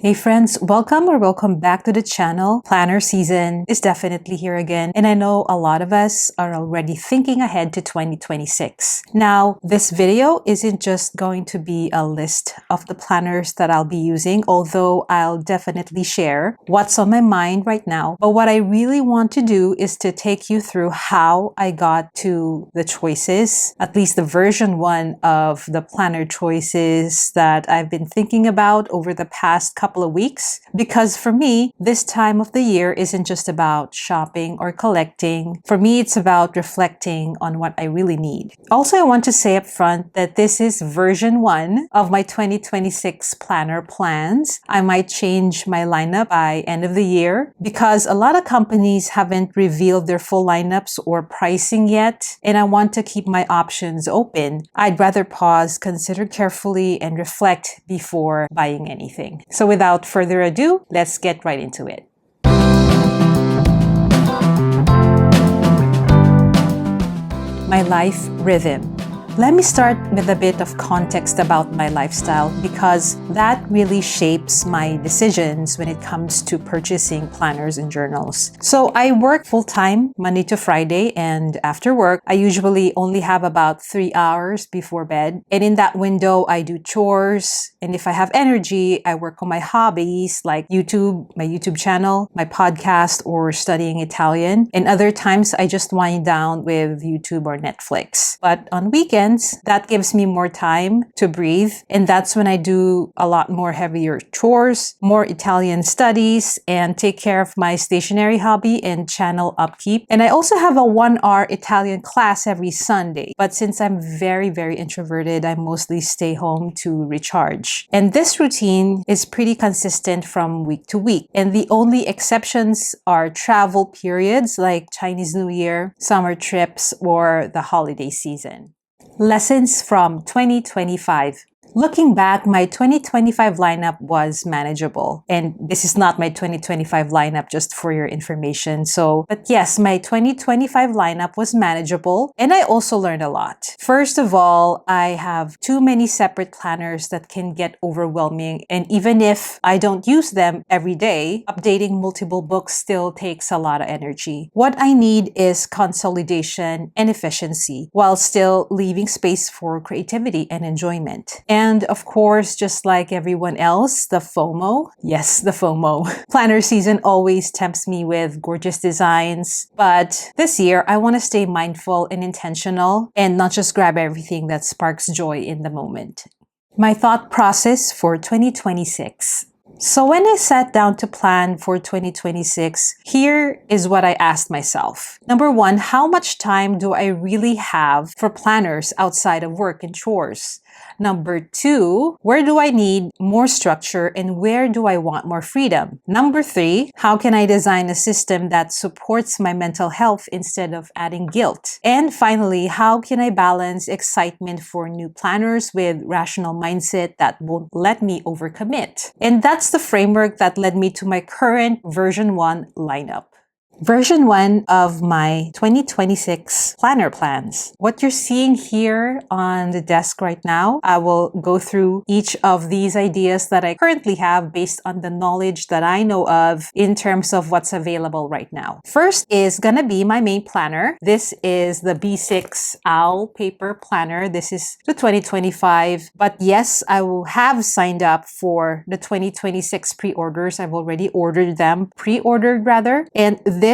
Hey friends, welcome back to the channel. Planner season is definitely here again, and I know a lot of us are already thinking ahead to 2026. Now, this video isn't just going to be a list of the planners that I'll be using, although I'll definitely share what's on my mind right now. But what I really want to do is to take you through how I got to the choices, at least the version 1 of the planner choices that I've been thinking about over the past couple of weeks, because for me, this time of the year isn't just about shopping or collecting. For me, it's about reflecting on what I really need. Also, I want to say up front that this is version 1 of my 2026 planner plans. I might change my lineup by end of the year because a lot of companies haven't revealed their full lineups or pricing yet, and I want to keep my options open. I'd rather pause, consider carefully, and reflect before buying anything. So without further ado, let's get right into it. My life rhythm. Let me start with a bit of context about my lifestyle because that really shapes my decisions when it comes to purchasing planners and journals. So I work full-time Monday to Friday, and after work, I usually only have about 3 hours before bed. And in that window, I do chores. And if I have energy, I work on my hobbies like YouTube, my YouTube channel, my podcast, or studying Italian. And other times, I just wind down with YouTube or Netflix. But on weekends, that gives me more time to breathe. And that's when I do a lot more heavier chores, more Italian studies, and take care of my stationery hobby and channel upkeep. And I also have a 1-hour Italian class every Sunday. But since I'm very introverted, I mostly stay home to recharge. And this routine is pretty consistent from week to week. And the only exceptions are travel periods like Chinese New Year, summer trips, or the holiday season. Lessons from 2025. Looking back, my 2025 lineup was manageable. And this is not my 2025 lineup, just for your information. But yes, my 2025 lineup was manageable, and I also learned a lot. First of all, I have too many separate planners that can get overwhelming. And even if I don't use them every day, updating multiple books still takes a lot of energy. What I need is consolidation and efficiency, while still leaving space for creativity and enjoyment. And of course, just like everyone else, the FOMO. Yes, the FOMO. Planner season always tempts me with gorgeous designs. But this year, I want to stay mindful and intentional and not just grab everything that sparks joy in the moment. My thought process for 2026. So when I sat down to plan for 2026, here is what I asked myself. Number 1, how much time do I really have for planners outside of work and chores? Number 2, where do I need more structure and where do I want more freedom? Number 3, how can I design a system that supports my mental health instead of adding guilt? And finally, how can I balance excitement for new planners with rational mindset that won't let me overcommit? And that's the framework that led me to my current version 1 lineup. Version 1 of my 2026 planner plans. What you're seeing here on the desk right now, I will go through each of these ideas that I currently have based on the knowledge that I know of in terms of what's available right now. First is gonna be my main planner. This is the B6 Owl paper planner. This is the 2025, but yes, I will have signed up for the 2026 pre-orders. I've already pre-ordered rather, and this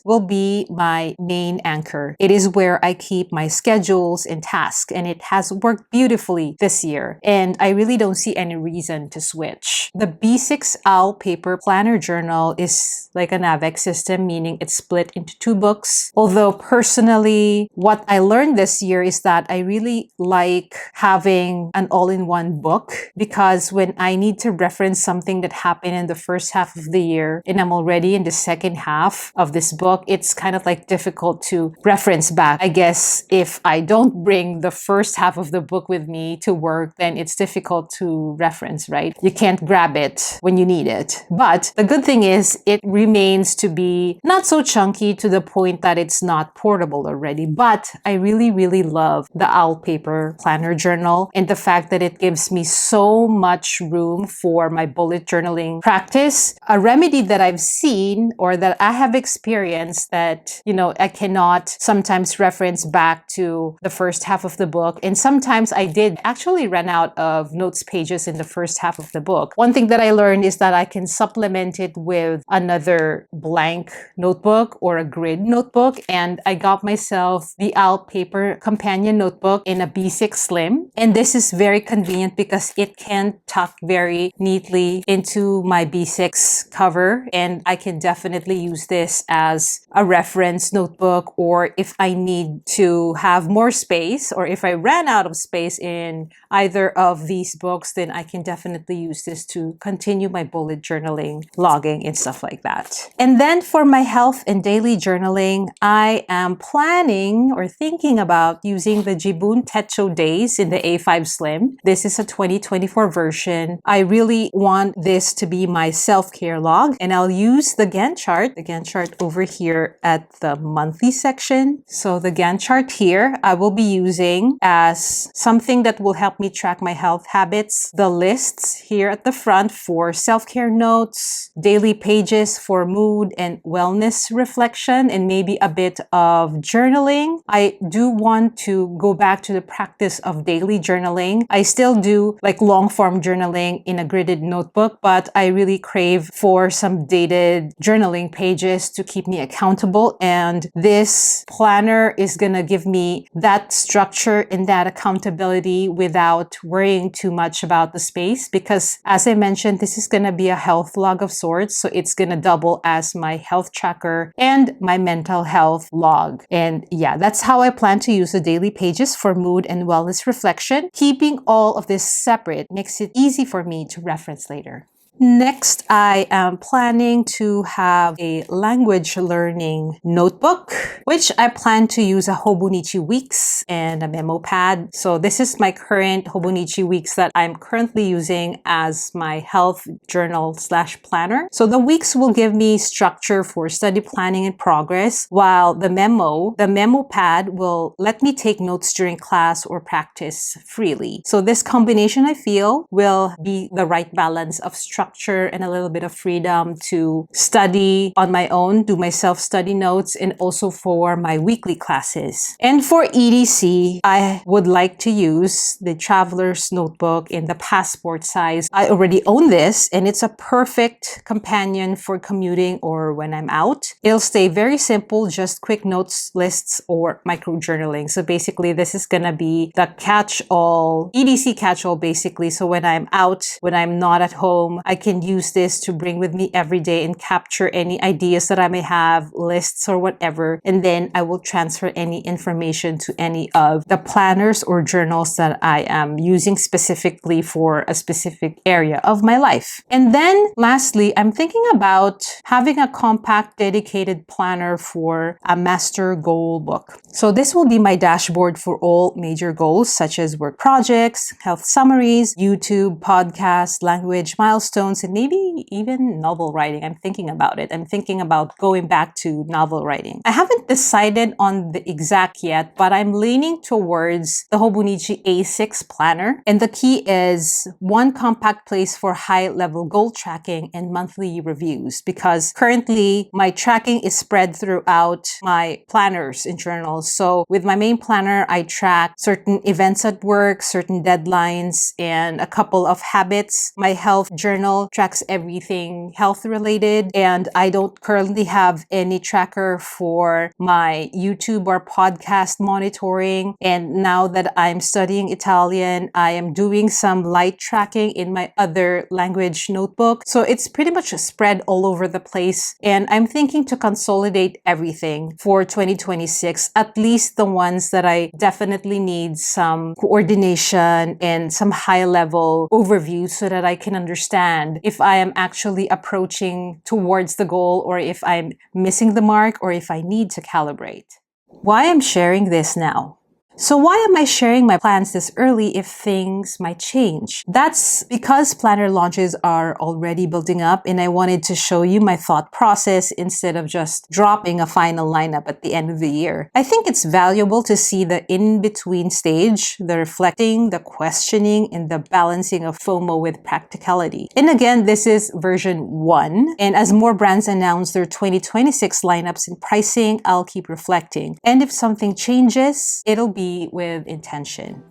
will be my main anchor. It is where I keep my schedules and tasks, and it has worked beautifully this year, and I really don't see any reason to switch. The B6 Owl paper planner journal is like an AVEX system, meaning it's split into 2 books. Although personally, what I learned this year is that I really like having an all-in-one book, because when I need to reference something that happened in the first half of the year and I'm already in the second half, of this book, it's kind of like difficult to reference back. I guess if I don't bring the first half of the book with me to work, then it's difficult to reference, right? You can't grab it when you need it. But the good thing is it remains to be not so chunky to the point that it's not portable already. But I really, really love the owl paper planner journal and the fact that it gives me so much room for my bullet journaling practice. A remedy that I've seen or that I have experienced that, I cannot sometimes reference back to the first half of the book. And sometimes I did actually run out of notes pages in the first half of the book. One thing that I learned is that I can supplement it with another blank notebook or a grid notebook. And I got myself the Owl Paper Companion Notebook in a B6 Slim. And this is very convenient because it can tuck very neatly into my B6 cover. And I can definitely use this as a reference notebook, or if I need to have more space, or if I ran out of space in either of these books, then I can definitely use this to continue my bullet journaling, logging, and stuff like that. And then for my health and daily journaling, I am planning or thinking about using the Jibun Techo Days in the A5 Slim. This is a 2024 version. I really want this to be my self-care log, and I'll use the Gantt chart over here at the monthly section. So the Gantt chart here, I will be using as something that will help me track my health habits. The lists here at the front for self-care notes, daily pages for mood and wellness reflection, and maybe a bit of journaling. I do want to go back to the practice of daily journaling. I still do like long form journaling in a gridded notebook, but I really crave for some dated journaling pages to keep me accountable. And this planner is going to give me that structure and that accountability without worrying too much about the space, because as I mentioned, this is going to be a health log of sorts. So it's going to double as my health tracker and my mental health log. And yeah, that's how I plan to use the daily pages for mood and wellness reflection. Keeping all of this separate makes it easy for me to reference later. Next, I am planning to have a language learning notebook, which I plan to use a Hobonichi Weeks and a memo pad. So this is my current Hobonichi Weeks that I'm currently using as my health journal / planner. So the weeks will give me structure for study planning and progress, while the memo pad will let me take notes during class or practice freely. So this combination, I feel, will be the right balance of structure and a little bit of freedom to study on my own, do my self-study notes, and also for my weekly classes. And for EDC, I would like to use the Traveler's Notebook in the passport size. I already own this, and it's a perfect companion for commuting or when I'm out. It'll stay very simple, just quick notes, lists, or micro journaling. So basically, this is gonna be the catch-all, EDC catch-all basically. So when I'm out, when I'm not at home, I can use this to bring with me every day and capture any ideas that I may have, lists or whatever. And then I will transfer any information to any of the planners or journals that I am using specifically for a specific area of my life. And then lastly, I'm thinking about having a compact dedicated planner for a master goal book. So this will be my dashboard for all major goals such as work projects, health summaries, YouTube, podcasts, language milestones, and maybe even novel writing. I'm thinking about it. I'm thinking about going back to novel writing. I haven't decided on the exact yet, but I'm leaning towards the Hobonichi A6 planner. And the key is one compact place for high-level goal tracking and monthly reviews, because currently my tracking is spread throughout my planners and journals. So with my main planner, I track certain events at work, certain deadlines, and a couple of habits. My health journal tracks everything health related, and I don't currently have any tracker for my YouTube or podcast monitoring. And now that I'm studying Italian, I am doing some light tracking in my other language notebook. So it's pretty much spread all over the place. And I'm thinking to consolidate everything for 2026, at least the ones that I definitely need some coordination and some high level overview so that I can understand understand if I am actually approaching towards the goal, or if I'm missing the mark, or if I need to calibrate. Why I'm sharing this now? So why am I sharing my plans this early if things might change? That's because planner launches are already building up, and I wanted to show you my thought process instead of just dropping a final lineup at the end of the year. I think it's valuable to see the in-between stage, the reflecting, the questioning, and the balancing of FOMO with practicality. And again, this is version 1. And as more brands announce their 2026 lineups and pricing, I'll keep reflecting. And if something changes, it'll be with intention.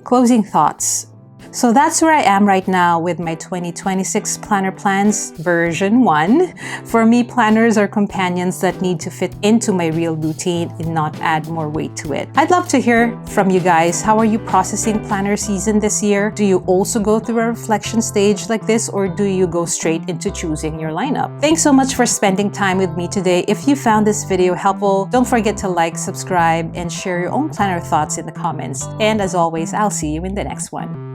Closing thoughts. So that's where I am right now with my 2026 planner plans version 1. For me, planners are companions that need to fit into my real routine and not add more weight to it. I'd love to hear from you guys. How are you processing planner season this year? Do you also go through a reflection stage like this, or do you go straight into choosing your lineup? Thanks so much for spending time with me today. If you found this video helpful, don't forget to like, subscribe, and share your own planner thoughts in the comments. And as always, I'll see you in the next one.